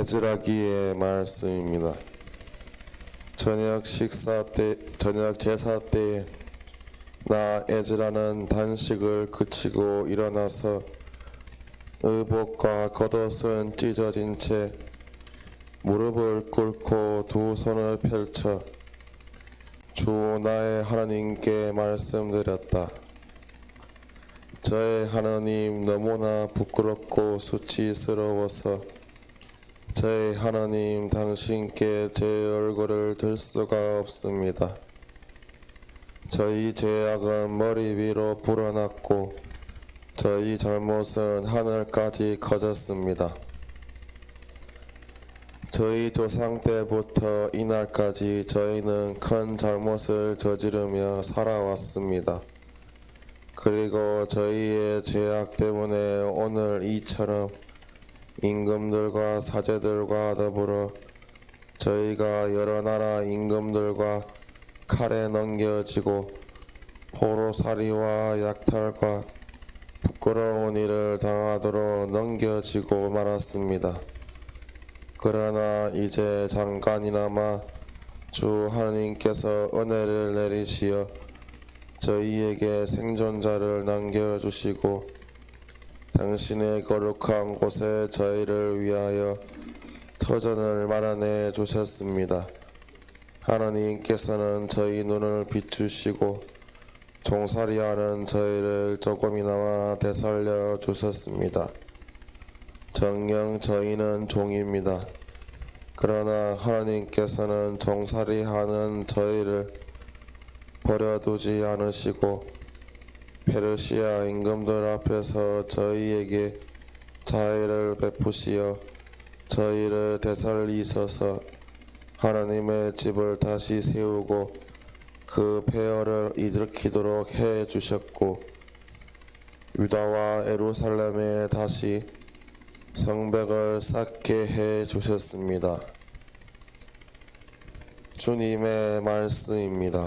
에즈라기의 말씀입니다. 저녁 제사 때에 나 에즈라는 단식을 그치고 일어나서 의복과 겉옷은 찢어진 채 무릎을 꿇고 두 손을 펼쳐 주 나의 하나님께 말씀드렸다. 저의 하나님, 너무나 부끄럽고 수치스러워서 저의 하나님, 당신께 제 얼굴을 들 수가 없습니다. 저희 죄악은 머리 위로 불어났고 저희 잘못은 하늘까지 커졌습니다. 저희 조상 때부터 이날까지 저희는 큰 잘못을 저지르며 살아왔습니다. 그리고 저희의 죄악 때문에 오늘 이처럼 임금들과 사제들과 더불어 저희가 여러 나라 임금들과 칼에 넘겨지고 포로살이와 약탈과 부끄러운 일을 당하도록 넘겨지고 말았습니다. 그러나 이제 잠깐이나마 주 하나님께서 은혜를 내리시어 저희에게 생존자를 남겨주시고 당신의 거룩한 곳에 저희를 위하여 터전을 마련해 주셨습니다. 하나님께서는 저희 눈을 비추시고 종살이하는 저희를 조금이나마 되살려 주셨습니다. 정녕 저희는 종입니다. 그러나 하나님께서는 종살이하는 저희를 버려두지 않으시고 페르시아 임금들 앞에서 저희에게 자애를 베푸시어 저희를 되살리셔서 하나님의 집을 다시 세우고 그 폐허를 일으키도록 해 주셨고 유다와 예루살렘에 다시 성벽을 쌓게 해 주셨습니다. 주님의 말씀입니다.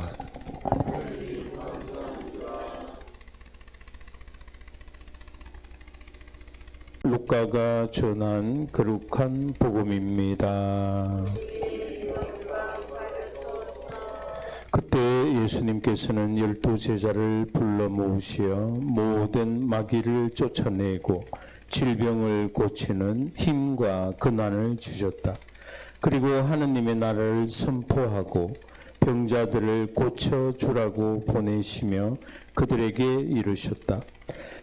루카가 전한 거룩한 복음입니다. 그때 예수님께서는 12제자를 불러 모으시어 모든 마귀를 쫓아내고 질병을 고치는 힘과 권한을 주셨다. 그리고 하느님의 나라를 선포하고 병자들을 고쳐주라고 보내시며 그들에게 이르셨다.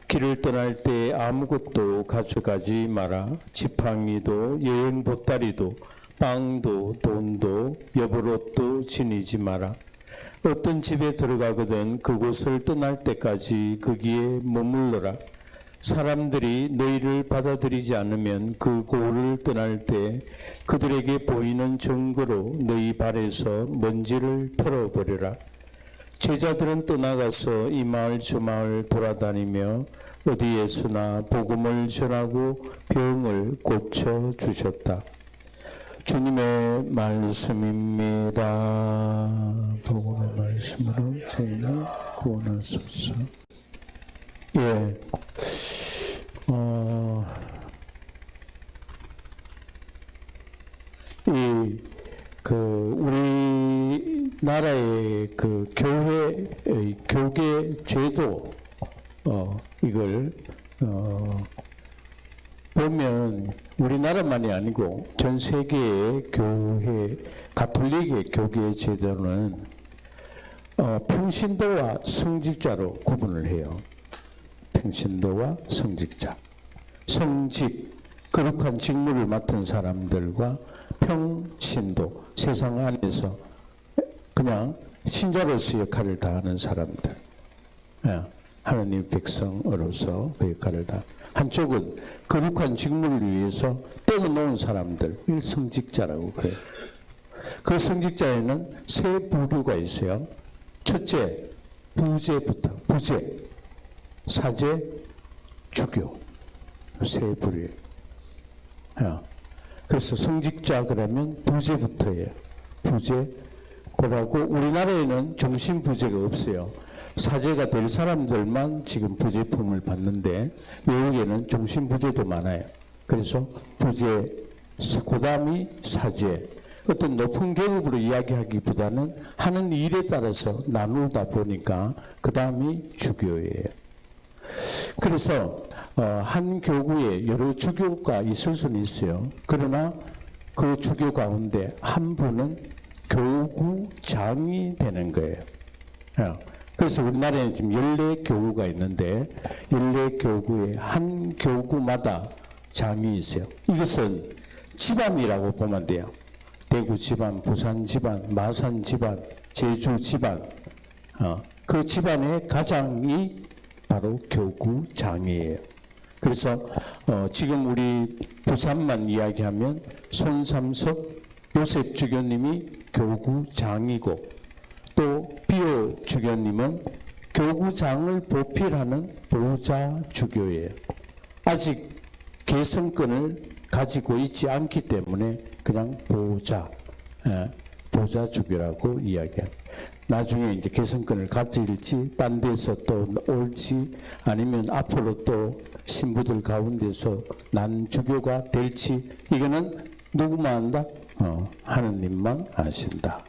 길을 떠날 때 아무것도 가져가지 마라. 지팡이도 여행 보따리도 빵도 돈도 여벌옷도 지니지 마라. 어떤 집에 들어가거든 그곳을 떠날 때까지 거기에 머물러라. 사람들이 너희를 받아들이지 않으면 그 고를 떠날 때 그들에게 보이는 증거로 너희 발에서 먼지를 털어버려라. 제자들은 떠나가서 이 마을 저 마을 돌아다니며 어디에서나 복음을 전하고 병을 고쳐 주셨다. 주님의 말씀입니다. 복음의 말씀으로 저희를 구원하소서. 예. 우리나라의 교계 제도, 이걸, 보면 우리나라만이 아니고 전 세계의 가톨릭의 교계 제도는, 평신도와 성직자로 구분을 해요. 평신도와 성직자. 성직, 거룩한 직무를 맡은 사람들과 평신도, 세상 안에서 그냥 신자로서 역할을 다하는 사람들. 하나님 백성으로서 그 역할을 다. 한쪽은 거룩한 직무를 위해서 떼어놓은 사람들, 이 성직자라고 그래요. 그 성직자에는 세 부류가 있어요. 첫째, 부제부터, 부제, 사제, 주교, 세 부류예요. 그래서 성직자 그러면 부제부터예요. 부제, 그러고 우리나라에는 종신 부제가 없어요. 사제가 될 사람들만 지금 부제품을 받는데 외국에는 종신 부제도 많아요. 그래서 부제 그 다음이 사제. 어떤 높은 계급으로 이야기하기보다는 하는 일에 따라서 나누다 보니까 그 다음이 주교예요. 그래서 한 교구에 여러 주교가 있을 수는 있어요. 그러나 그 주교 가운데 한 분은 교구장이 되는 거예요. 그래서 우리나라에는 지금 14교구가 있는데 14교구에 한 교구마다 장이 있어요. 이것은 집안이라고 보면 돼요. 대구 집안, 부산 집안, 마산 집안, 제주 집안, 그 집안의 가장이 바로 교구장이에요. 그래서 지금 우리 부산만 이야기하면 손삼석 요셉 주교님이 교구장이고 또 비오 주교님은 교구장을 보필하는 보좌 주교예요. 아직 계승권을 가지고 있지 않기 때문에 그냥 보좌 주교라고 이야기합니다. 나중에 이제 계승권을 가질지 딴 데서 또 올지 아니면 앞으로 또 신부들 가운데서 난 주교가 될지 이거는 누구만 안다? 하느님만 아신다.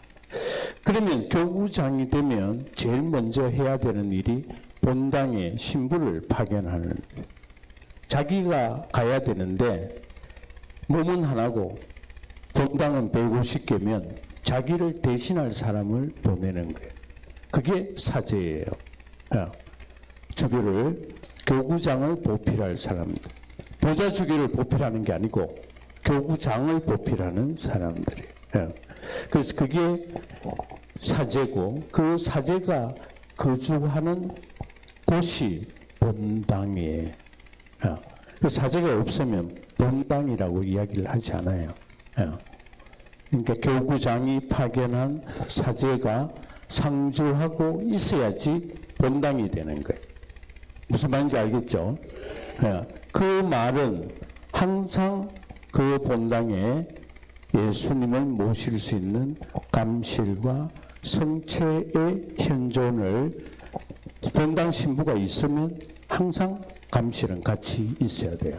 그러면 교구장이 되면 제일 먼저 해야 되는 일이 본당에 신부를 파견하는 일. 자기가 가야 되는데 몸은 하나고 본당은 150개면 자기를 대신할 사람을 보내는 거예요. 그게 사제예요. 주교를, 교구장을 보필할 사람들. 보좌 주교를 보필하는 게 아니고 교구장을 보필하는 사람들이에요. 그래서 그게 사제고 그 사제가 거주하는 곳이 본당이에요. 그 사제가 없으면 본당이라고 이야기를 하지 않아요. 그러니까 교구장이 파견한 사제가 상주하고 있어야지 본당이 되는 거예요. 무슨 말인지 알겠죠? 그 말은 항상 그 본당에 예수님을 모실 수 있는 감실과 성체의 현존을 본당 신부가 있으면 항상 감실은 같이 있어야 돼요.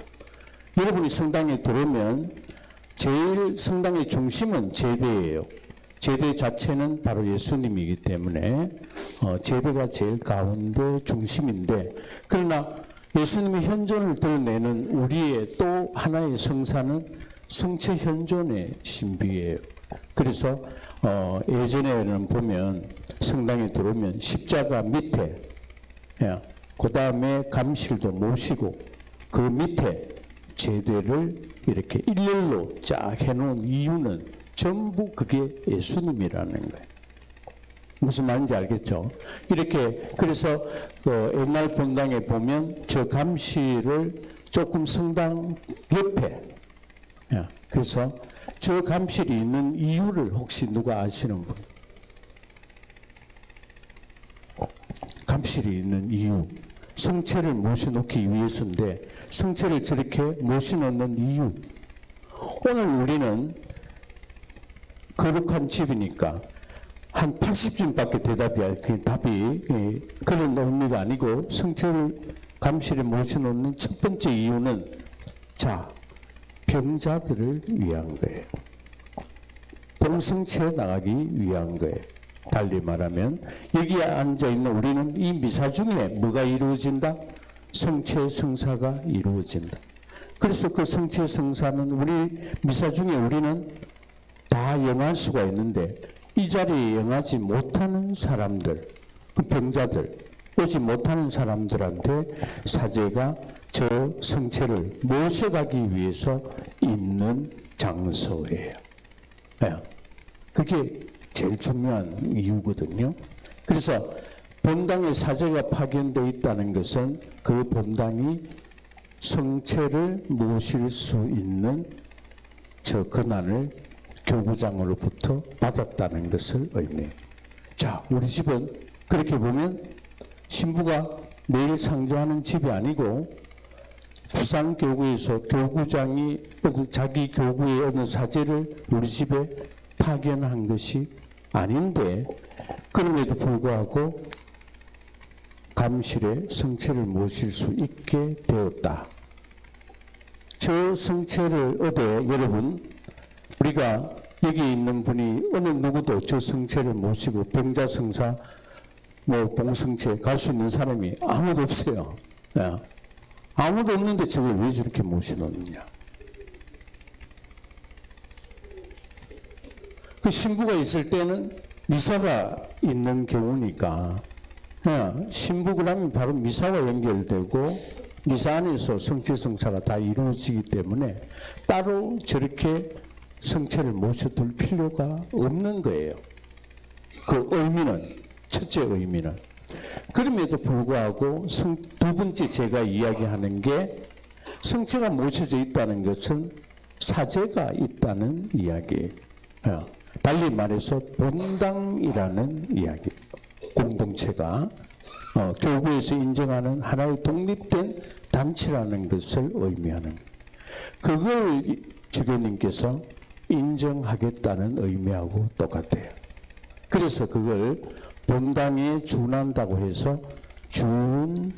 여러분이 성당에 들어오면 제일 성당의 중심은 제대예요. 제대 자체는 바로 예수님이기 때문에 제대가 제일 가운데 중심인데, 그러나 예수님의 현존을 드러내는 우리의 또 하나의 성사는 성체 현존의 신비예요. 그래서 예전에는 보면 성당에 들어오면 십자가 밑에 그 다음에 감실도 모시고 그 밑에 제대를 이렇게 일렬로 쫙 해놓은 이유는 전부 그게 예수님이라는 거예요. 무슨 말인지 알겠죠? 이렇게 그래서 옛날 본당에 보면 저 감실을 조금 성당 옆에, 그래서 저 감실이 있는 이유를 혹시 누가 아시는 분? 감실이 있는 이유, 성체를 모셔놓기 위해서인데 성체를 저렇게 모셔놓는 이유. 오늘 우리는 거룩한 집이니까 한 80쯤밖에 답이 그런 의미가 아니고 성체를 감실에 모셔놓는 첫 번째 이유는 병자들을 위한 거예요. 봉성체에 나가기 위한 거예요. 달리 말하면 여기에 앉아있는 우리는 이 미사 중에 뭐가 이루어진다? 성체 성사가 이루어진다. 그래서 그 성체 성사는 우리 미사 중에 우리는 다 영할 수가 있는데 이 자리에 영하지 못하는 사람들, 병자들, 오지 못하는 사람들한테 사제가 저 성체를 모셔가기 위해서 있는 장소예요. 그게 제일 중요한 이유거든요. 그래서 본당에 사제가 파견되어 있다는 것은 그 본당이 성체를 모실 수 있는 저 권한을 교구장으로부터 받았다는 것을 의미해요. 자, 우리 집은 그렇게 보면 신부가 매일 상주하는 집이 아니고 부산교구에서 교구장이 자기 교구의 어느 사제를 우리 집에 파견한 것이 아닌데 그럼에도 불구하고 감실에 성체를 모실 수 있게 되었다. 저 성체를 어디 여러분 우리가 여기 있는 분이 어느 누구도 저 성체를 모시고 병자성사 뭐 봉성체 갈 수 있는 사람이 아무도 없어요. 예. 아무도 없는데 저걸 왜 저렇게 모셔놓느냐. 그 신부가 있을 때는 미사가 있는 경우니까 신부가 하면 바로 미사와 연결되고 미사 안에서 성체성사가 다 이루어지기 때문에 따로 저렇게 성체를 모셔둘 필요가 없는 거예요. 그 의미는 첫째 의미는 그럼에도 불구하고 두 번째 제가 이야기하는 게 성체가 모셔져 있다는 것은 사제가 있다는 이야기예요. 달리 말해서 본당이라는 이야기. 공동체가 교구에서 인정하는 하나의 독립된 단체라는 것을 의미하는 그걸 주교님께서 인정하겠다는 의미하고 똑같아요. 그래서 그걸 본당에 준한다고 해서 준본당이에요.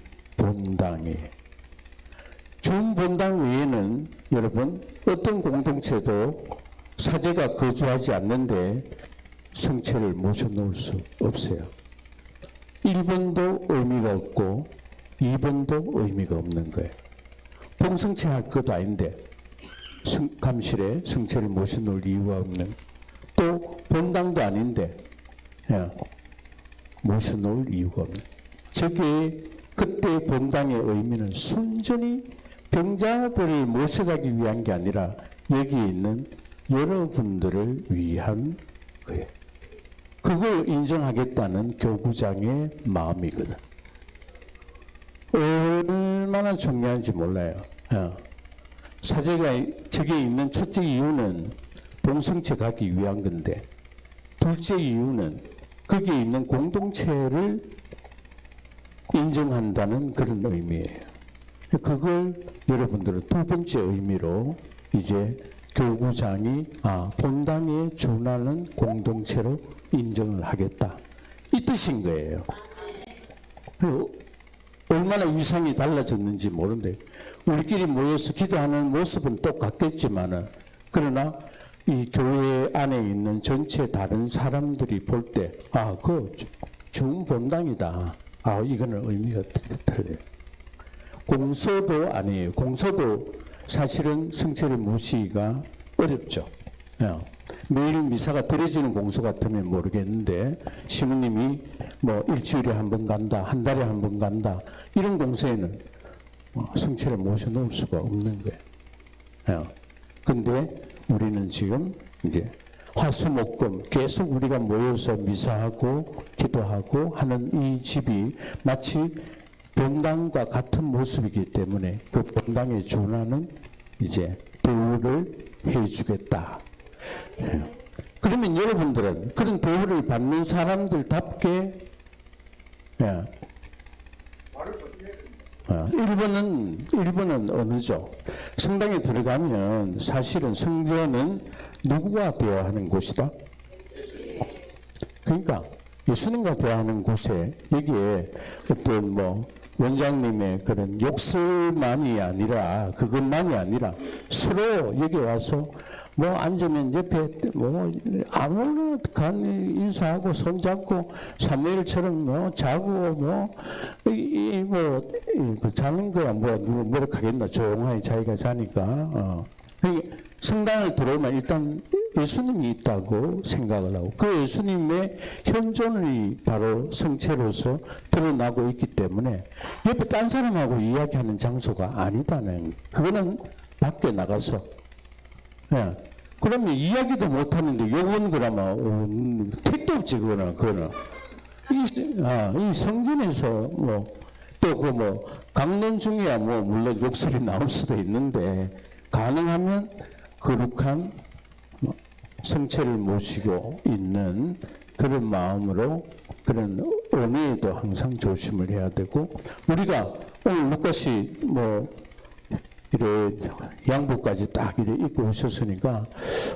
준본당 외에는 여러분 어떤 공동체도 사제가 거주하지 않는데 성체를 모셔놓을 수 없어요. 1번도 의미가 없고 2번도 의미가 없는 거예요. 봉성체 할 것도 아닌데 감실에 성체를 모셔놓을 이유가 없는 또 본당도 아닌데 모셔놓을 이유가 없는 저게 그때 본당의 의미는 순전히 병자들을 모셔가기 위한 게 아니라 여기에 있는 여러분들을 위한 거예요. 그걸 인정하겠다는 교구장의 마음이거든. 얼마나 중요한지 몰라요. 사제가 저기에 있는 첫째 이유는 봉성체 가기 위한 건데 둘째 이유는 거기에 있는 공동체를 인정한다는 그런 의미예요. 그걸 여러분들은 두 번째 의미로 이제 교구장이 본당에 준하는 공동체로 인정을 하겠다. 이 뜻인 거예요. 얼마나 위상이 달라졌는지 모르는데 우리끼리 모여서 기도하는 모습은 똑같겠지만은 그러나 이 교회 안에 있는 전체 다른 사람들이 볼 때 그 준본당이다. 이거는 의미가 틀려요. 공서도 아니에요. 공서도 사실은 성체를 모시기가 어렵죠. 매일 미사가 드려지는 공소 같으면 모르겠는데 시부님이 뭐 일주일에 한 번 간다, 한 달에 한 번 간다 이런 공소에는 성체를 모셔 놓을 수가 없는 거예요. 근데 우리는 지금 이제 화수목금 계속 우리가 모여서 미사하고 기도하고 하는 이 집이 마치 본당과 같은 모습이기 때문에 그 본당에 준하는 이제 대우를 해주겠다. 그러면 여러분들은 그런 대우를 받는 사람들답게 1번은 어느죠? 성당에 들어가면 사실은 성전은 누구와 대화하는 곳이다? 그러니까 예수님과 대화하는 곳에 여기에 어떤 원장님의 그런 욕설만이 아니라 그것만이 아니라 서로 여기 와서 앉으면 옆에 아무나 간 인사하고 손잡고 사무엘처럼 자고 자는 거야 뭐라 하겠나 조용하게 자기가 자니까 성당을 들어오면 일단 예수님이 있다고 생각을 하고 그 예수님의 현존이 바로 성체로서 드러나고 있기 때문에 옆에 딴 사람하고 이야기하는 장소가 아니다는 그거는 밖에 나가서 그러면 이야기도 못하는데 욕은 그러면 택도 없지 그거는 이 성전에서 또 강론 중이야 물론 욕설이 나올 수도 있는데 가능하면 거룩한 성체를 모시고 있는 그런 마음으로 그런 언어에도 항상 조심을 해야 되고 우리가 오늘 루카시 이래 양복까지 딱 이래 입고 오셨으니까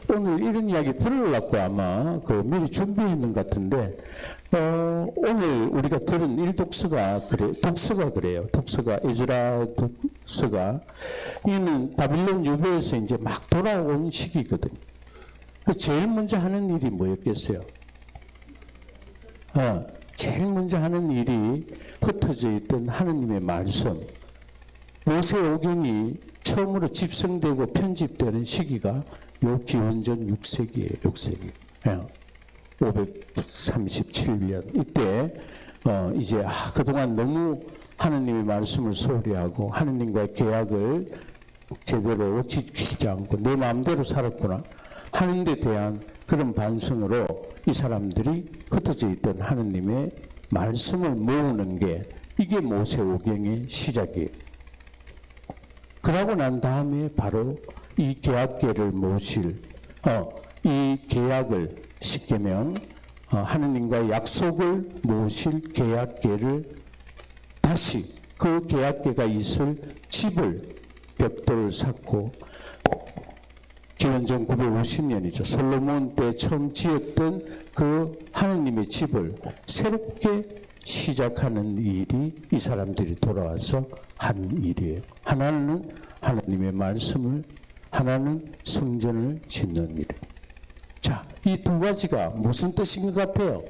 오늘 이런 이야기 들으려고 아마 미리 준비했는 것 같은데 오늘 우리가 들은 일독서가 그래요. 독서가 에즈라 독서가 이는 바빌론 유배에서 이제 막 돌아온 시기거든요. 제일 먼저 하는 일이 뭐였겠어요? 제일 먼저 하는 일이 흩어져 있던 하느님의 말씀, 모세오경이 처음으로 집성되고 편집되는 시기가 요 기원전 6세기예요. 6세기. 537년 이때 이제 그동안 너무 하느님의 말씀을 소홀히 하고 하느님과의 계약을 제대로 지키지 않고 내 마음대로 살았구나 하는 데 대한 그런 반성으로 이 사람들이 흩어져 있던 하느님의 말씀을 모으는 게 이게 모세오경의 시작이에요. 그러고 난 다음에 바로 이 계약계를 모실 이 계약을 십계명 하느님과의 약속을 모실 계약계를 다시 그 계약계가 있을 집을 벽돌을 쌓고 기원전 950년이죠. 솔로몬 때 처음 지었던 그 하느님의 집을 새롭게 시작하는 일이 이 사람들이 돌아와서 한 일이에요. 하나는 하나님의 말씀을, 하나는 성전을 짓는 일이에요. 자, 이 두 가지가 무슨 뜻인 것 같아요?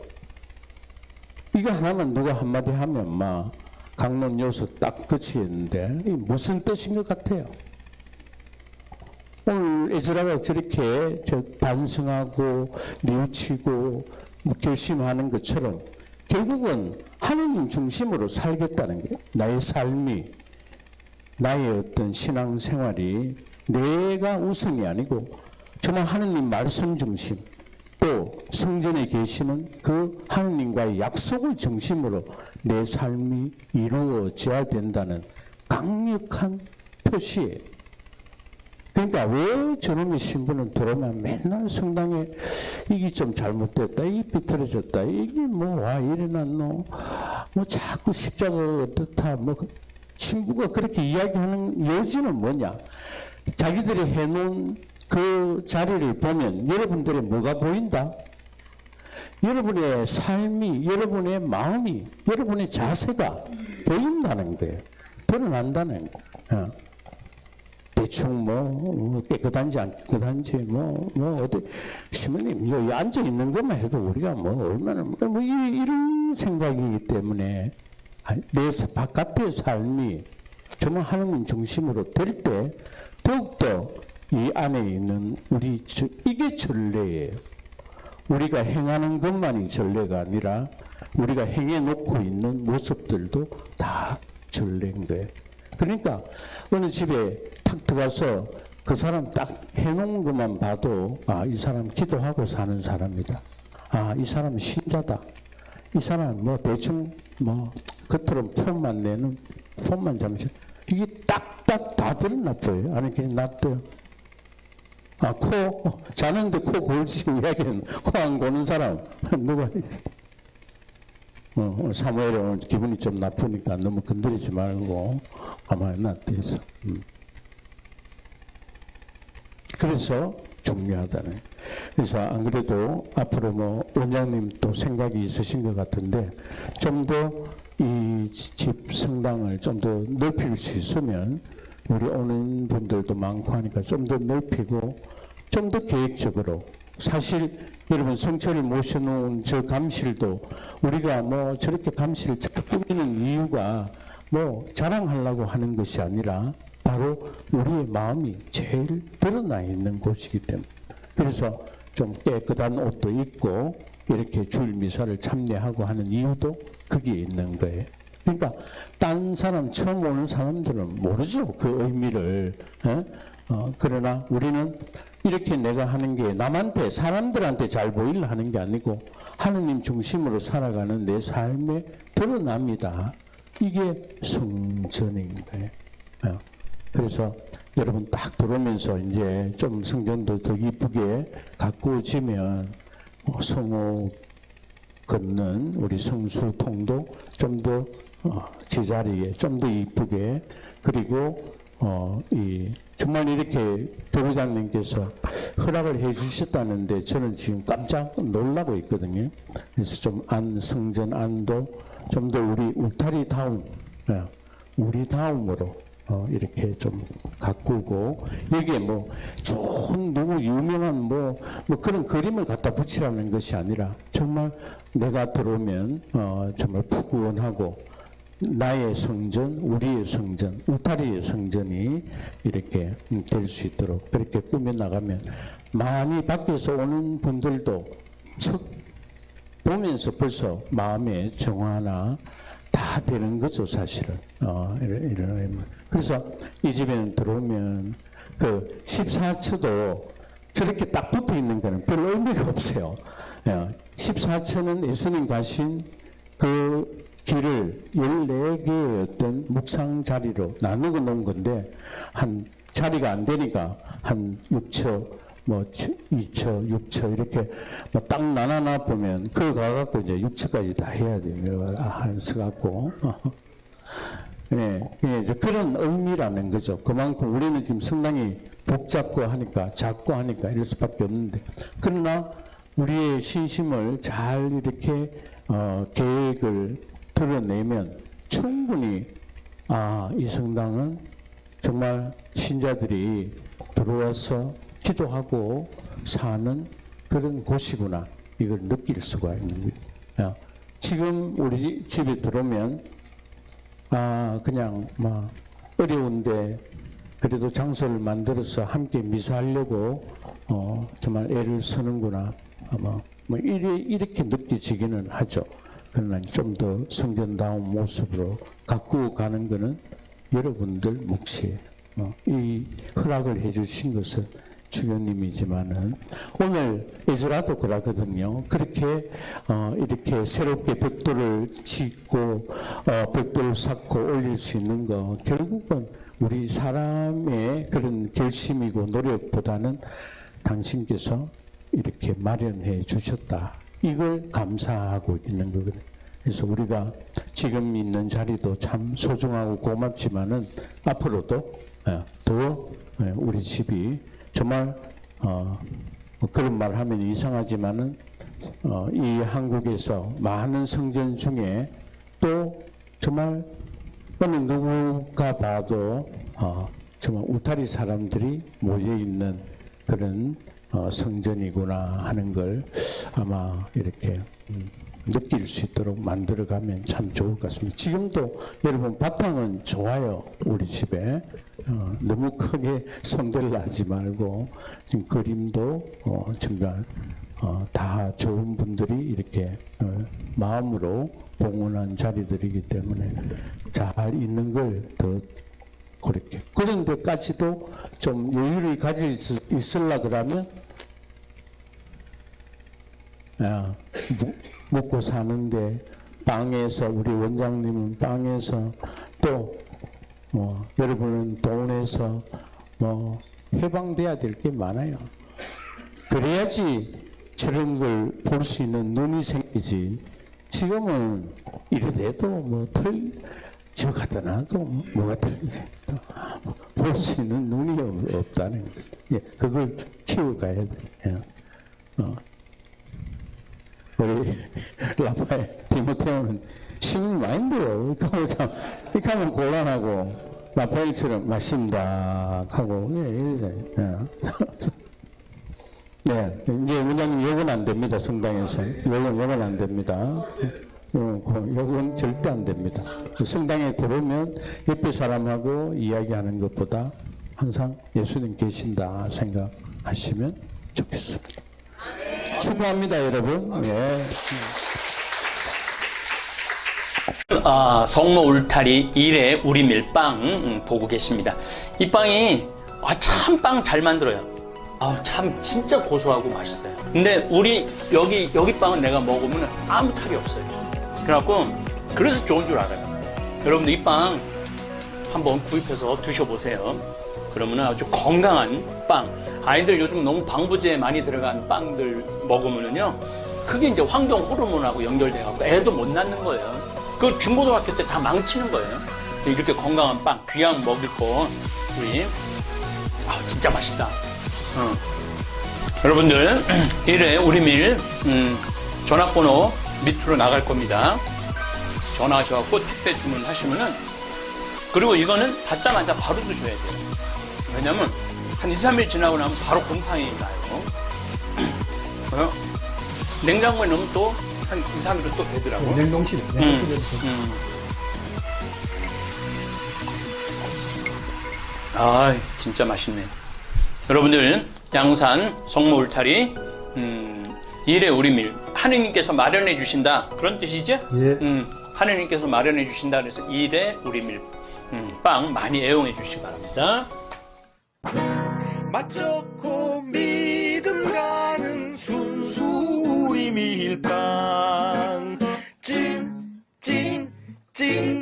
이거 하나만 누가 한마디 하면 막 강론 요소 딱 끝이겠는데 이게 무슨 뜻인 것 같아요? 오늘 에스라가 저렇게 반성하고 뉘우치고 결심하는 것처럼 결국은 하느님 중심으로 살겠다는 게 나의 삶이 나의 어떤 신앙생활이 내가 우선이 아니고 정말 하느님 말씀 중심 또 성전에 계시는 그 하느님과의 약속을 중심으로 내 삶이 이루어져야 된다는 강력한 표시예요. 그러니까 왜 저놈의 신부는 들어오면 맨날 성당에 이게 좀 잘못됐다, 이게 비틀어졌다, 이게 뭐 와 이래놨노, 뭐 자꾸 십자가가 어떻다, 뭐 신부가 그렇게 이야기하는 요지는 뭐냐? 자기들이 해놓은 그 자리를 보면 여러분들의 뭐가 보인다? 여러분의 삶이, 여러분의 마음이, 여러분의 자세가 보인다는 거예요. 드러난다는 거예요. 대충 뭐 깨끗한지 안 깨끗한지 뭐 어디 시모님 여기 앉아 있는 것만 해도 우리가 뭐 얼마나 뭐 이런 생각이기 때문에 내 바깥의 삶이 정말 하나님 중심으로 될 때 더욱더 이 안에 있는 이게 전례예요. 우리가 행하는 것만이 전례가 아니라 우리가 행해 놓고 있는 모습들도 다 전례인 거예요. 그러니까 어느 집에 탁 들어가서 그 사람 딱 해놓은 것만 봐도 이 사람 기도하고 사는 사람이다. 이 사람 신자다. 이 사람 뭐 대충 뭐 겉으로 폼만 내는 폼만 잠시 이게 딱딱 다 드러났어요. 아니 그냥 놨대요. 코 자는데 코 골지 이야기는 코 안 고는 사람 누가 있어? 오늘 사무엘이 오늘 기분이 좀 나쁘니까 너무 건드리지 말고 가만히 놔둬 있어. 그래서 중요하다네. 그래서 안 그래도 앞으로 뭐 원장님 또 생각이 있으신 것 같은데 좀 더 이 집 성당을 좀 더 넓힐 수 있으면 우리 오는 분들도 많고 하니까 좀 더 넓히고 좀 더 계획적으로 사실 여러분 성처를 모셔놓은 저 감실도 우리가 뭐 저렇게 감실을 꾸미는 이유가 뭐 자랑하려고 하는 것이 아니라 바로 우리의 마음이 제일 드러나 있는 곳이기 때문에 그래서 좀 깨끗한 옷도 입고 이렇게 주일 미사를 참여하고 하는 이유도 거기에 있는 거예요. 그러니까 딴 사람 처음 오는 사람들은 모르죠 그 의미를. 그러나 우리는 이렇게 내가 하는 게 남한테 사람들한테 잘 보이려 하는 게 아니고 하느님 중심으로 살아가는 내 삶에 드러납니다. 이게 성전인 거예요. 그래서 여러분 딱 들어오면서 이제 좀 성전도 더 이쁘게 가꾸어지면 성호 걷는 우리 성수통도 좀 더 제자리에 좀 더 이쁘게 그리고 정말 이렇게 교구장님께서 허락을 해 주셨다는데 저는 지금 깜짝 놀라고 있거든요. 그래서 좀 성전 안도 좀 더 우리 울타리다움, 우리 다움으로 이렇게 좀 가꾸고, 여기에 뭐 좋은 누구 유명한 뭐 그런 그림을 갖다 붙이라는 것이 아니라 정말 내가 들어오면 정말 푸근하고 나의 성전, 우리의 성전, 울타리의 성전이 이렇게 될 수 있도록 그렇게 꾸며 나가면 많이 밖에서 오는 분들도 척 보면서 벌써 마음의 정화나 다 되는 거죠, 사실은. 그래서 이 집에는 들어오면 그 14처도 저렇게 딱 붙어 있는 거는 별 의미가 없어요. 14처는 예수님 가신 그 길을 14개의 어떤 묵상 자리로 나누어 놓은 건데, 한 자리가 안 되니까 한 6처, 뭐 2처, 6처 이렇게 뭐 딱 나눠 보면 그걸 가갖고 이제 6처까지 다 해야 돼요. 한서 갖고. 네, 이제 그런 의미라는 거죠. 그만큼 우리는 지금 상당히 복잡고 하니까, 작고 하니까 이럴 수밖에 없는데, 그러나 우리의 신심을 잘 이렇게 계획을 드러내면 충분히 이 성당은 정말 신자들이 들어와서 기도하고 사는 그런 곳이구나, 이걸 느낄 수가 있는 거예요. 지금 우리 집에 들어오면 그냥 막 어려운데 그래도 장소를 만들어서 함께 미사하려고 정말 애를 쓰는구나, 아마 뭐 이렇게 느껴지기는 하죠. 그러나 좀 더 성전다운 모습으로 가꾸어 가는 것은 여러분들 몫이에요. 이 허락을 해주신 것은 주교님이지만은, 오늘 에스라도 그러거든요. 그렇게 이렇게 새롭게 벽돌을 짓고 벽돌을 쌓고 올릴 수 있는 거, 결국은 우리 사람의 그런 결심이고 노력보다는 당신께서 이렇게 마련해 주셨다, 이걸 감사하고 있는 거거든요. 그래서 우리가 지금 있는 자리도 참 소중하고 고맙지만은 앞으로도 더 우리 집이 정말 그런 말 하면 이상하지만은 이 한국에서 많은 성전 중에 또 정말 어느 누구가 봐도 정말 울타리 사람들이 모여 있는 그런 성전이구나 하는 걸 아마 이렇게 느낄 수 있도록 만들어가면 참 좋을 것 같습니다. 지금도 여러분 바탕은 좋아요. 우리 집에 너무 크게 성대를 하지 말고 지금 그림도 정말 다 좋은 분들이 이렇게 마음으로 봉헌한 자리들이기 때문에 잘 있는 걸 더 그렇게, 그런 데까지도 좀 여유를 가질 수 있으려고 그러면 먹고 사는데 방에서, 우리 원장님은 방에서, 또 여러분은 돈에서 해방돼야 될 게 많아요. 그래야지 저런 걸 볼 수 있는 눈이 생기지. 지금은 이래도 저 갖다 놔도 뭐가 되는지 볼 수 있는 눈이 없다는 거죠. 예, 그걸 키워가야 돼요. 우리 라파엘 디모테오는 신이 많이 돼요. 이렇게 하면 곤란하고, 라파엘처럼 마신다 하고, 이러잖아요. 네, 이제 원장님 욕은 안 됩니다. 성당에서 욕은 안 됩니다. 욕은 절대 안 됩니다. 성당에 들어오면 옆에 사람하고 이야기하는 것보다 항상 예수님 계신다 생각하시면 좋겠습니다. 축복합니다, 여러분. 예. 성모 울타리 1의 우리 밀빵 보고 계십니다. 이 빵이 참 빵 잘 만들어요. 참 진짜 고소하고 맛있어요. 근데 우리 여기 빵은 내가 먹으면 아무 탈이 없어요. 그래서 좋은 줄 알아요. 여러분들 이 빵 한번 구입해서 드셔보세요. 그러면 아주 건강한 빵. 아이들 요즘 너무 방부제 많이 들어간 빵들 먹으면은요, 그게 이제 환경 호르몬하고 연결돼갖고 애도 못 낳는 거예요. 그 중고등학교 때 다 망치는 거예요. 이렇게 건강한 빵, 귀한 먹을 거 우리 진짜 맛있다. 여러분들 1회 우리밀 전화번호 밑으로 나갈 겁니다. 전화하셔갖고 택배 주문하시면은, 그리고 이거는 받자마자 바로 드셔야 돼요. 왜냐면 한 2, 3일 지나고 나면 바로 곰팡이 나요. 냉장고에 넣으면 또 한 2, 3일은 또 되더라고. 냉동실에. 진짜 맛있네. 여러분들 양산 성모 울타리 1회 우리밀 하느님께서 마련해 주신다, 그런 뜻이죠? 예. 하느님께서 마련해 주신다 그래서 1회 우리밀 빵 많이 애용해 주시기 바랍니다. 맛 좋고 믿음 가는 순수 우리 밀빵 찐